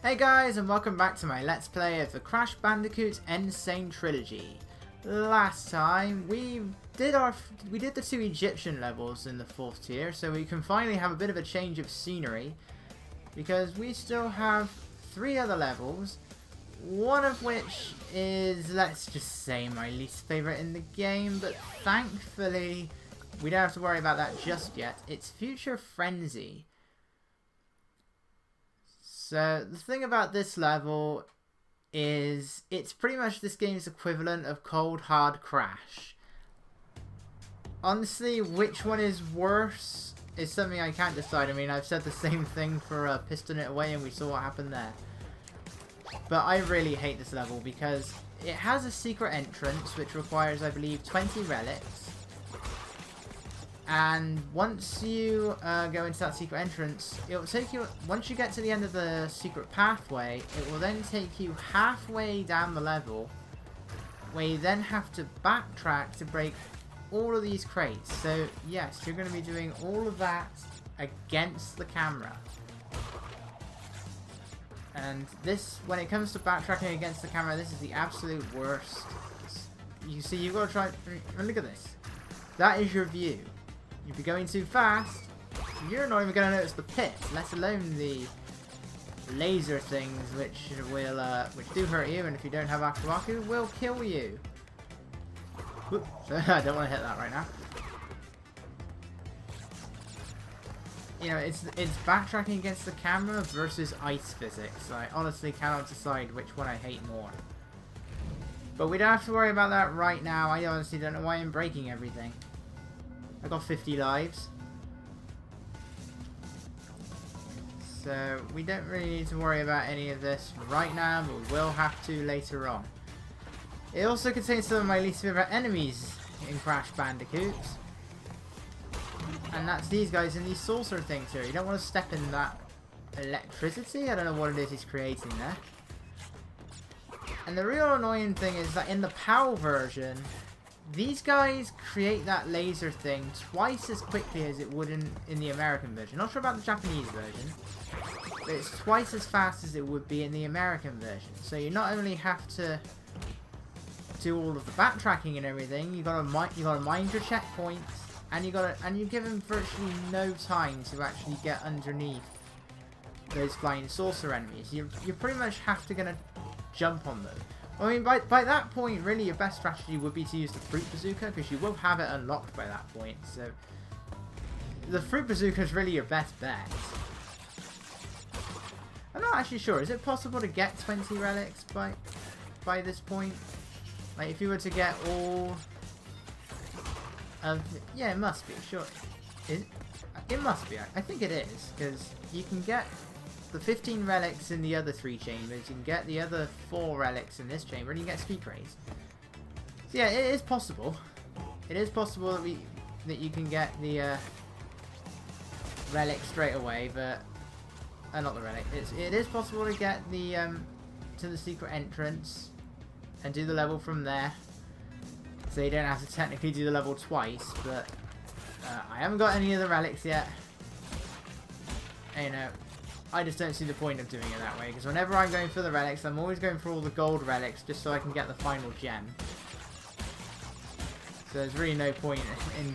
Hey guys, and welcome back to my Let's Play of the Crash Bandicoot N.Sane Trilogy. Last time we did the two Egyptian levels in the 4th tier, so we can finally have a bit of a change of scenery because we still have 3 other levels, one of which is, let's just say, my least favourite in the game, but thankfully we don't have to worry about that just yet. It's Future Frenzy. So, the thing about this level is it's pretty much this game's equivalent of Cold Hard Crash. Honestly, which one is worse is something I can't decide. I mean, I've said the same thing for Piston It Away and we saw what happened there. But I really hate this level because it has a secret entrance which requires, I believe, 20 relics. And once you go into that secret entrance, it will take you, once you get to the end of the secret pathway, it will then take you halfway down the level, where you then have to backtrack to break all of these crates. So yes, you're going to be doing all of that against the camera. And this, when it comes to backtracking against the camera, this is the absolute worst. You see, you've got to try, look at this. That is your view. If you're going too fast, you're not even going to notice the pits, let alone the laser things, which do hurt you, and if you don't have Aku Aku, will kill you. Whoop. I don't want to hit that right now. You know, it's backtracking against the camera versus ice physics. I honestly cannot decide which one I hate more. But we don't have to worry about that right now. I honestly don't know why I'm breaking everything. I got 50 lives. So we don't really need to worry about any of this right now, but we will have to later on. It also contains some of my least favorite enemies in Crash Bandicoots. And that's these guys and these saucer things here. You don't want to step in that electricity. I don't know what it is he's creating there. And the real annoying thing is that in the PAL version, these guys create that laser thing twice as quickly as it would in the American version. Not sure about the Japanese version, but it's twice as fast as it would be in the American version. So you not only have to do all of the backtracking and everything, you gotta mind your checkpoints, and you give them virtually no time to actually get underneath those flying saucer enemies. You pretty much have to gonna jump on them. I mean, by that point, really, your best strategy would be to use the Fruit Bazooka, because you will have it unlocked by that point, so the Fruit Bazooka is really your best bet. I'm not actually sure, is it possible to get 20 relics by this point? Like, if you were to get all of... Yeah, it must be, sure. It must be, I think it is, because you can get the 15 relics in the other 3 chambers, you can get the other 4 relics in this chamber, and you get speed rays. So yeah, it is possible. It is possible that you can get the relic straight away, but not the relic. It is possible to get the to the secret entrance and do the level from there. So you don't have to technically do the level twice, but I haven't got any of the relics yet. You know, I just don't see the point of doing it that way, because whenever I'm going for the relics, I'm always going for all the gold relics just so I can get the final gem. So there's really no point in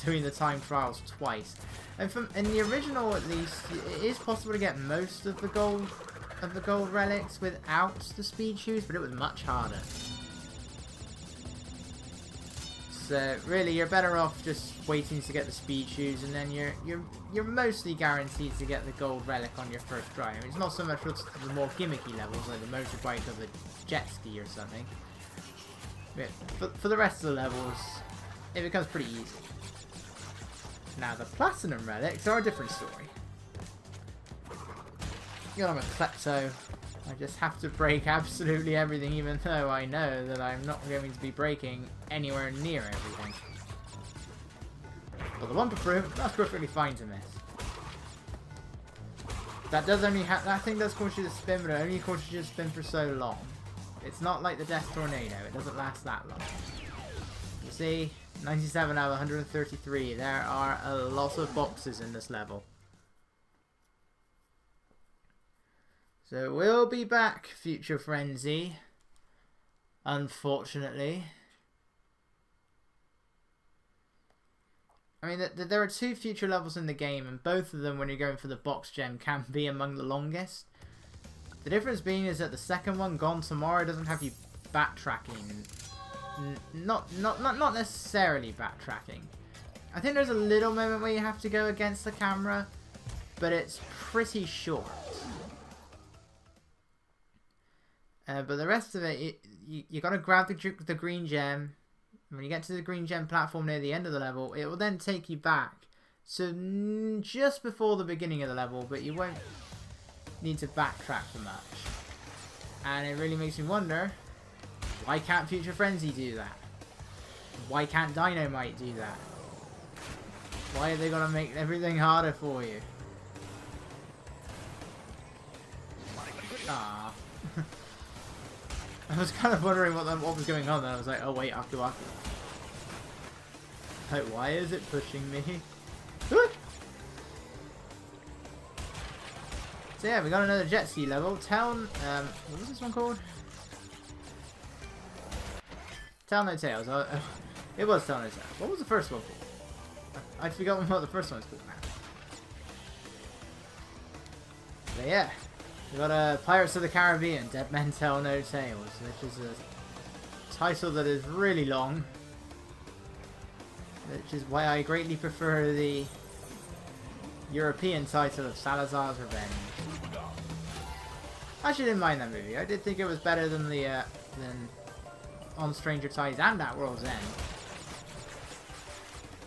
doing the time trials twice. And in the original, at least, it is possible to get most of the gold relics without the speed shoes, but it was much harder. So really, you're better off just waiting to get the speed shoes, and then you're mostly guaranteed to get the gold relic on your first try. I mean, it's not so much for the more gimmicky levels like the motorbike or the jet ski or something. But for the rest of the levels, it becomes pretty easy. Now the platinum relics are a different story. You know, I'm a klepto. I just have to break absolutely everything, even though I know that I'm not going to be breaking anywhere near everything. But the Wumpa Fruit, that's perfectly fine to miss. That does only that thing does cause you to spin, but it only causes you to spin for so long. It's not like the Death Tornado, it doesn't last that long. You see, 97 out of 133, there are a lot of boxes in this level. So we'll be back, Future Frenzy. Unfortunately. I mean, there are 2 future levels in the game, and both of them, when you're going for the box gem, can be among the longest. The difference being is that the second one, Gone Tomorrow, doesn't have you backtracking. Not necessarily backtracking. I think there's a little moment where you have to go against the camera, but it's pretty short. But the rest of it, you gotta grab the green gem. When you get to the green gem platform near the end of the level, it will then take you back to just before the beginning of the level, but you won't need to backtrack for much. And it really makes me wonder, why can't Future Frenzy do that? Why can't Dynamite do that? Why are they gonna make everything harder for you? Ah. I was kind of wondering what was going on, and I was like, oh wait, Aku Aku. Like, why is it pushing me? So yeah, we got another jet ski level. Town, what was this one called? Tell No Tales. It was Tell No Tales. What was the first one called? I'd forgotten what the first one was called now. But yeah. We got Pirates of the Caribbean, Dead Men Tell No Tales, which is a title that is really long. Which is why I greatly prefer the European title of Salazar's Revenge. I actually didn't mind that movie. I did think it was better than the than On Stranger Tides and At World's End.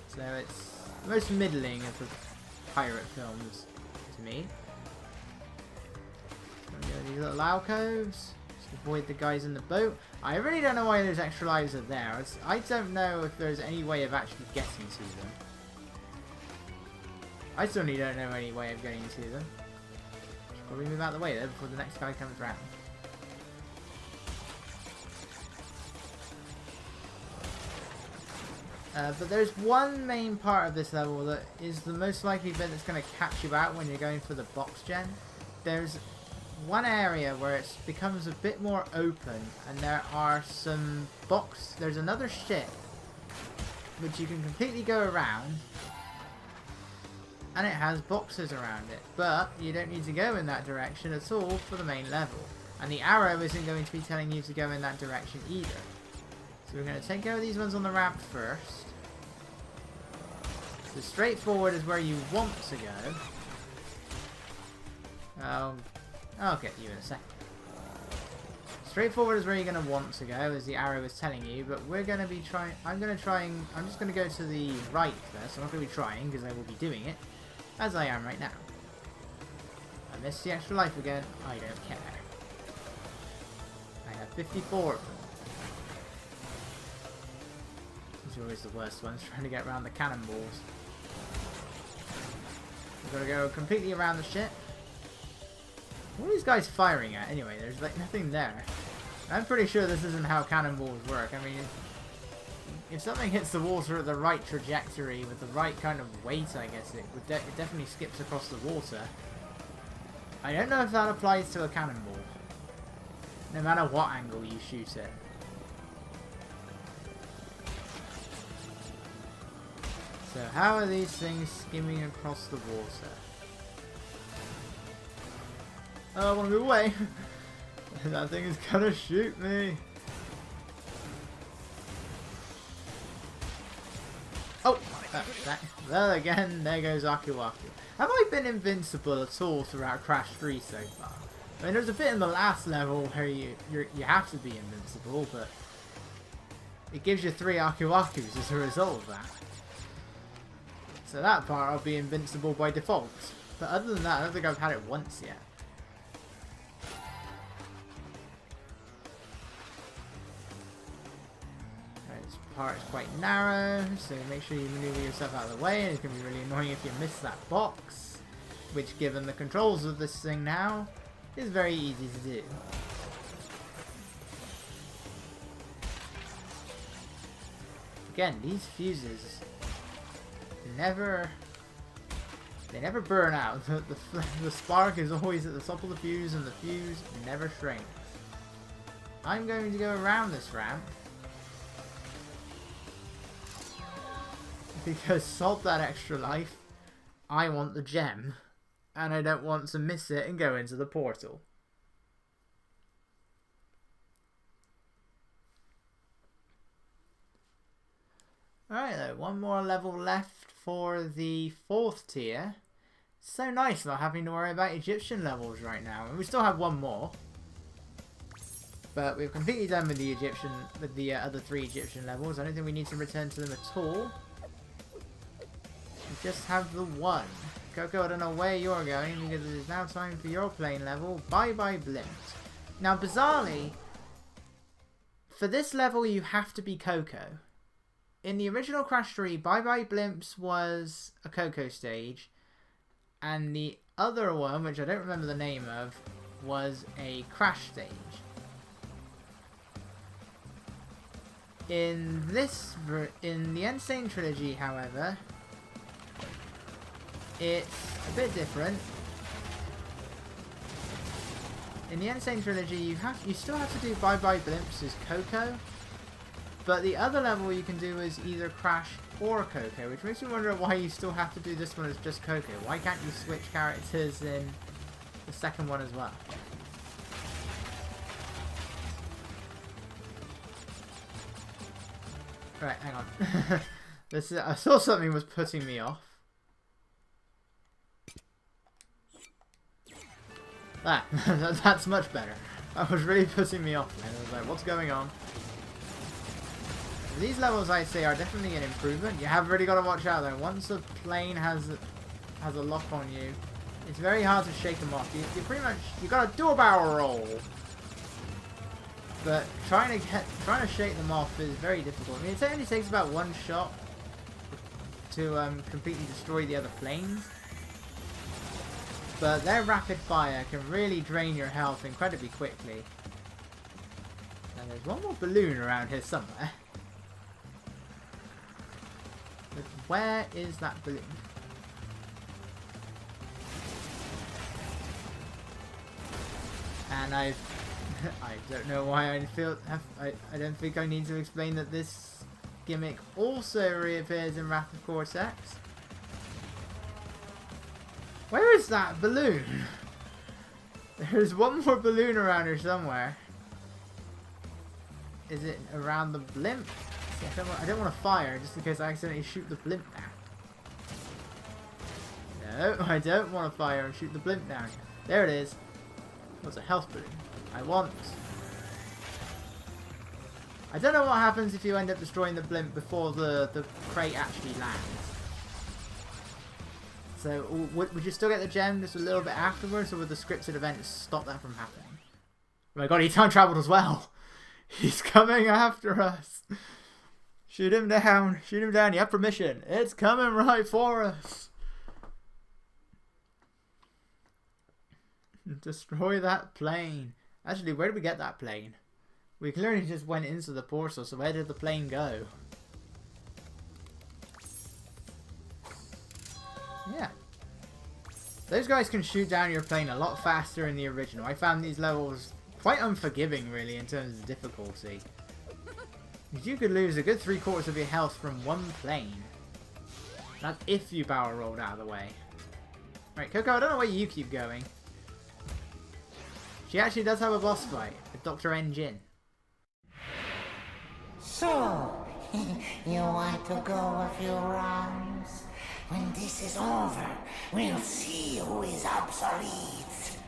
So it's the most middling of the pirate films to me. These little alcoves. Just avoid the guys in the boat. I really don't know why those extra lives are there. I don't know if there's any way of actually getting to them. I certainly don't know any way of getting to them. Should probably move out of the way though before the next guy comes around. But there's one main part of this level that is the most likely bit that's going to catch you out when you're going for the box gen. There's one area where it becomes a bit more open, and there are some there's another ship which you can completely go around, and it has boxes around it, but you don't need to go in that direction at all for the main level, and the arrow isn't going to be telling you to go in that direction either. So we're going to take care of these ones on the ramp first. So straightforward is where you want to go. I'll get you in a second. Straightforward is where you're going to want to go, as the arrow is telling you, but we're going to be trying... I'm just going to go to the right first. I'm not going to be trying, because I will be doing it, as I am right now. I missed the extra life again. I don't care. I have 54 of them. These are always the worst ones, trying to get around the cannonballs. We've got to go completely around the ship. What are these guys firing at anyway? There's like nothing there. I'm pretty sure this isn't how cannonballs work. I mean, if something hits the water at the right trajectory with the right kind of weight, I guess it definitely skips across the water. I don't know if that applies to a cannonball. No matter what angle you shoot it. So how are these things skimming across the water? Oh, I want to move away. That thing is gonna shoot me. Oh, well again, there goes Aku Aku. Have I been invincible at all throughout Crash 3 so far? I mean, there's a bit in the last level where you have to be invincible, but it gives you 3 Aku Akus as a result of that. So that part I'll be invincible by default. But other than that, I don't think I've had it once yet. Part is quite narrow, so make sure you maneuver yourself out of the way, and it's going to be really annoying if you miss that box, which given the controls of this thing now, is very easy to do. Again, these fuses never They never burn out. The spark is always at the top of the fuse, and the fuse never shrinks. I'm going to go around this ramp. Because salt that extra life, I want the gem. And I don't want to miss it and go into the portal. Alright though, one more level left for the 4th tier. So nice not having to worry about Egyptian levels right now. And we still have one more. But we've completely done with the other 3 Egyptian levels. I don't think we need to return to them at all. We just have the one. Coco, I don't know where you're going because it is now time for your plane level, Bye Bye Blimps. Now bizarrely, for this level you have to be Coco. In the original Crash 3, Bye Bye Blimps was a Coco stage. And the other one, which I don't remember the name of, was a Crash stage. In the n.sane Trilogy, however, it's a bit different. In the n.sane Trilogy, you still have to do Bye Bye Blimps as Coco, but the other level you can do is either Crash or Coco, which makes me wonder why you still have to do this one as just Coco. Why can't you switch characters in the second one as well? Right, hang on. I saw something was putting me off. That's much better. That was really putting me off, man. I was like, what's going on? These levels, I'd say, are definitely an improvement. You have really got to watch out, though. Once a plane has a lock on you, it's very hard to shake them off. You got to do a barrel roll. But trying to shake them off is very difficult. I mean, it only takes about one shot to completely destroy the other planes. But their rapid fire can really drain your health incredibly quickly. And there's one more balloon around here somewhere. But where is that balloon? And I don't know why I don't think I need to explain that this gimmick also reappears in Wrath of Cortex. Where is that balloon? There's one more balloon around here somewhere. Is it around the blimp? See, I don't want to fire just in case I accidentally shoot the blimp down. No, I don't want to fire and shoot the blimp down. There it is. What's a health balloon? I don't know what happens if you end up destroying the blimp before the crate actually lands. So, would you still get the gem just a little bit afterwards, or would the scripted events stop that from happening? Oh my god, he time traveled as well! He's coming after us! Shoot him down! Shoot him down! You have permission! It's coming right for us! Destroy that plane! Actually, where did we get that plane? We clearly just went into the portal, so where did the plane go? Yeah. Those guys can shoot down your plane a lot faster in the original. I found these levels quite unforgiving, really, in terms of difficulty. You could lose a good 3/4 of your health from one plane. That's if you barrel rolled out of the way. Right, Coco, I don't know where you keep going. She actually does have a boss fight with Dr. N.Gin. So, you want to go a few rounds? When this is over, we'll see who is obsolete.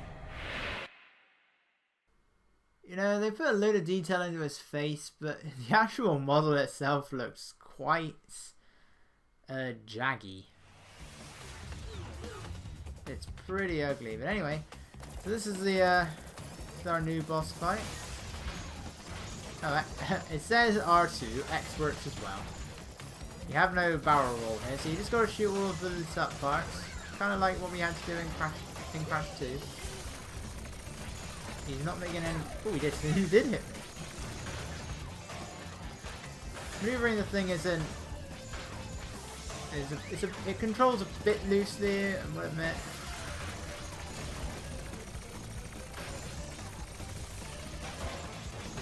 You know, they put a load of detail into his face, but the actual model itself looks quite jaggy. It's pretty ugly, but anyway. So this is our new boss fight. Oh, it says R2, X works as well. You have no barrel roll here, so you just gotta shoot all of the lit up parts. Kind of like what we had to do in Crash 2. He's not making any... Oh, he did hit me. Maneuvering the thing isn't It controls a bit loosely, I will admit.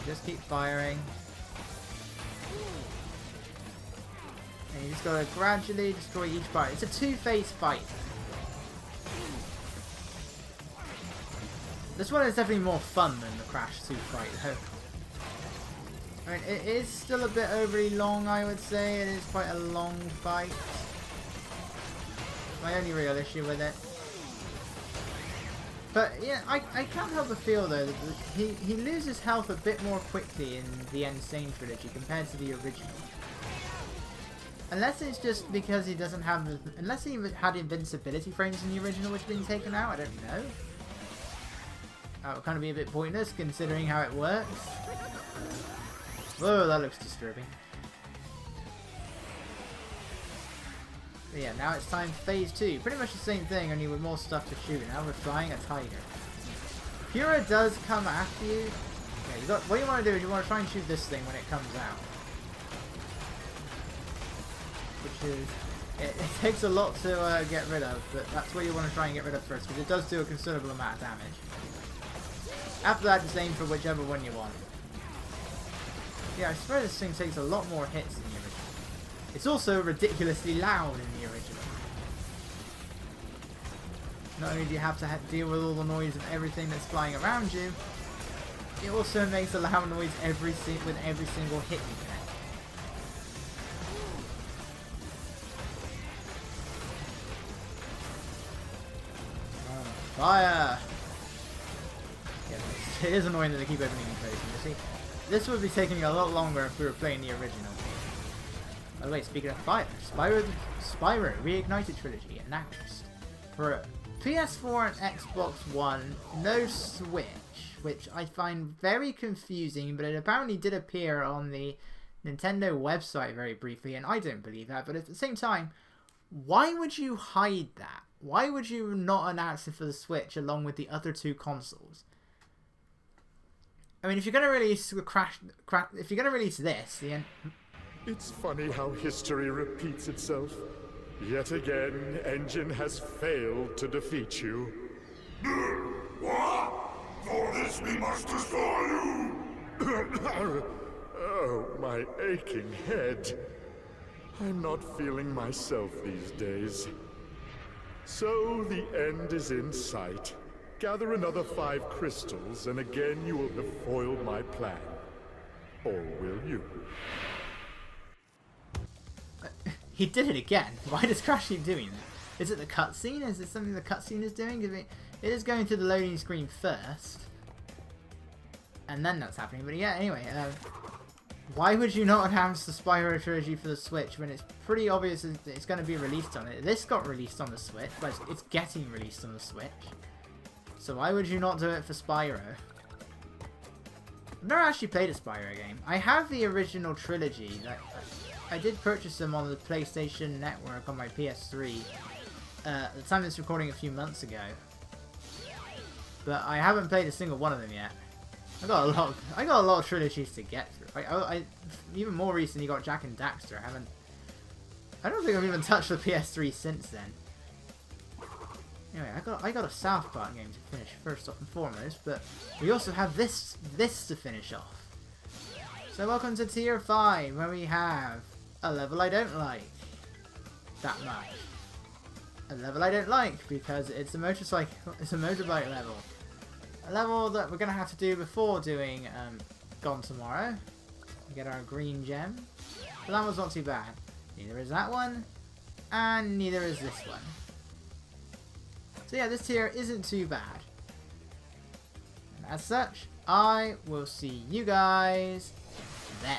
Just keep firing. And you just gotta gradually destroy each part. It's a two-phase fight. This one is definitely more fun than the Crash 2 fight, though. I mean, it is still a bit overly long, I would say. It is quite a long fight. My only real issue with it. But, yeah, I can't help but feel, though, that he loses health a bit more quickly in the N.Sane Trilogy compared to the original. Unless it's just because he doesn't have... Unless he had invincibility frames in the original which have been taken out, I don't know. That would kind of be a bit pointless considering how it works. Whoa, that looks disturbing. But yeah, now it's time for phase 2. Pretty much the same thing, only with more stuff to shoot. Now we're flying a tiger. Pura does come after you. Yeah, what you want to do is you want to try and shoot this thing when it comes out. Which is... It takes a lot to get rid of, but that's what you want to try and get rid of first, because it does do a considerable amount of damage. After that, just aim for whichever one you want. Yeah, I swear this thing takes a lot more hits than the original. It's also ridiculously loud in the original. Not only do you have to deal with all the noise of everything that's flying around you, it also makes a loud noise with every single hit you get. Fire! Yeah, it is annoying that they keep opening and closing. You see, this would be taking a lot longer if we were playing the original. By the way, speaking of fire, Spyro Reignited Trilogy announced for PS4 and Xbox One, no Switch, which I find very confusing, but it apparently did appear on the Nintendo website very briefly, and I don't believe that, but at the same time, why would you hide that? Why would you not announce it for the Switch along with the other two consoles? I mean, if you're going to release if you're going to release this, It's funny how history repeats itself. Yet again, N.Gin has failed to defeat you. What? For this we must destroy you! Oh, my aching head. I'm not feeling myself these days. So the end is in sight. Gather another 5 crystals, and again you will have foiled my plan. Or will you? He did it again. Why does Crash keep doing that? Is it the cutscene? Is it something the cutscene is doing? It is going to the loading screen first. And then that's happening. But yeah, anyway. Why would you not announce the Spyro Trilogy for the Switch when it's pretty obvious it's going to be released on it? This got released on the Switch, but it's getting released on the Switch. So why would you not do it for Spyro? I've never actually played a Spyro game. I have the original trilogy. I did purchase them on the PlayStation Network on my PS3 at the time of this recording a few months ago. But I haven't played a single one of them yet. I got a lot of trilogies to get through. I even more recently got Jack and Daxter. I don't think I've even touched the PS3 since then. Anyway, I got a South Park game to finish first off and foremost, but we also have this to finish off. So welcome to Tier 5, where we have a level I don't like that much. A level I don't like because it's a motorbike level. A level that we're gonna have to do before doing Gone Tomorrow. We get our green gem. But that was not too bad. Neither is that one, and neither is this one. So yeah, this tier isn't too bad. And as such, I will see you guys then.